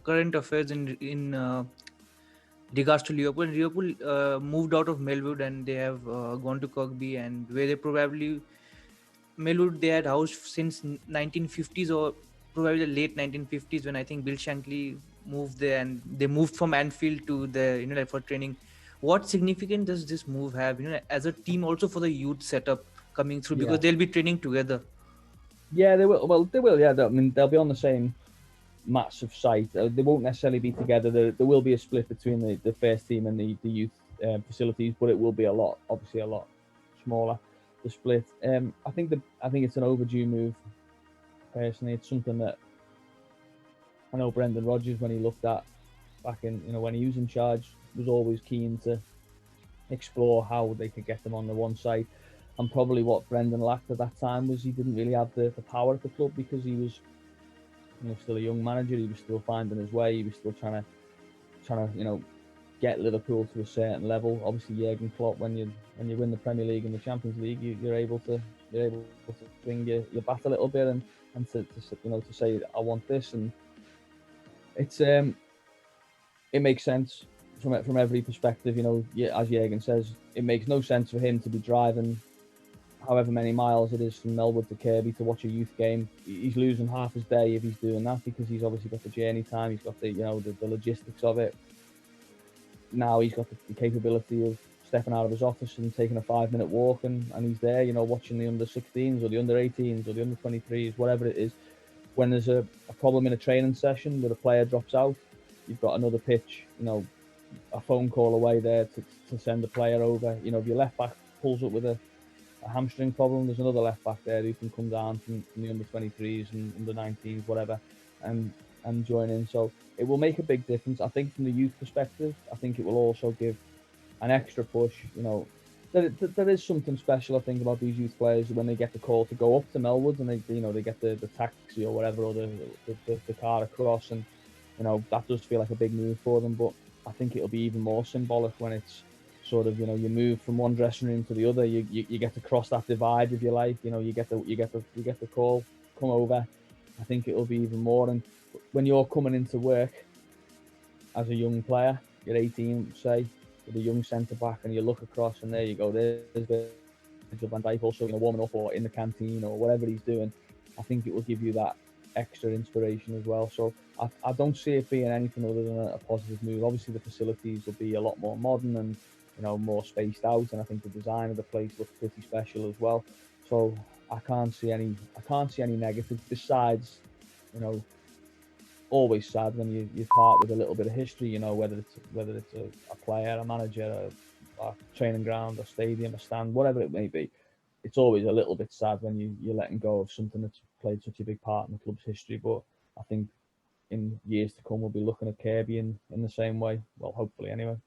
current affairs in regards to Liverpool. And Liverpool moved out of Melwood and they have gone to Kirkby, and where they probably Melwood they had housed since 1950s, or probably the late 1950s, when I think Bill Shankly moved there, and they moved from Anfield to the like for training. What significance does this move have, as a team, also for the youth setup coming through, because Yeah, they'll be training together? yeah, they will. Well, they will. Yeah, I mean, they'll be on the same massive site. They won't necessarily be together. There will be a split between the first team and the youth facilities, but it will be obviously a lot smaller. The split. I think it's an overdue move. Personally, it's something that I know Brendan Rodgers, when he looked at back in, when he was in charge, was always keen to explore how they could get them on the one side. And probably what Brendan lacked at that time was he didn't really have the power at the club, because he was still a young manager. He was still finding his way. He was still trying to get Liverpool to a certain level. Obviously, Jurgen Klopp, when you win the Premier League and the Champions League, you're able to swing your bat a little bit, and to say, I want this. And it's it makes sense from every perspective. As Jurgen says, it makes no sense for him to be driving however many miles it is from Melwood to Kirkby to watch a youth game. He's losing half his day if he's doing that, because he's obviously got the journey time. He's got the logistics of it. Now he's got the capability of stepping out of his office and taking a 5-minute walk, and he's there, watching the under 16s or the under 18s or the under 23s, whatever it is. When there's a problem in a training session where a player drops out, you've got another pitch, a phone call away there to send the player over. If your left back pulls up with a hamstring problem, there's another left back there who can come down from the under 23s and under 19s, whatever, and join in. So it will make a big difference. I think from the youth perspective, I think it will also give an extra push. There is something special, I think, about these youth players when they get the call to go up to Melwood, and they get the taxi or whatever, or the car across, and that does feel like a big move for them. But I think it'll be even more symbolic when it's sort of, you move from one dressing room to the other. You get to cross that divide, if you like. You get the call, come over. I think it'll be even more. And when you're coming into work as a young player, you're 18, say, with a young centre back, and you look across, and there you go. There's Virgil van Dijk also, warming up, or in the canteen, or whatever he's doing. I think it will give you that extra inspiration as well. So I don't see it being anything other than a positive move. Obviously, the facilities will be a lot more modern and more spaced out, and I think the design of the place looks pretty special as well. So I can't see any negatives, besides, always sad when you part with a little bit of history. Whether it's a player, a manager, a training ground, a stadium, a stand, whatever it may be. It's always a little bit sad when you're letting go of something that's played such a big part in the club's history. But I think in years to come, we'll be looking at Kirkby in the same way. Well, hopefully, anyway.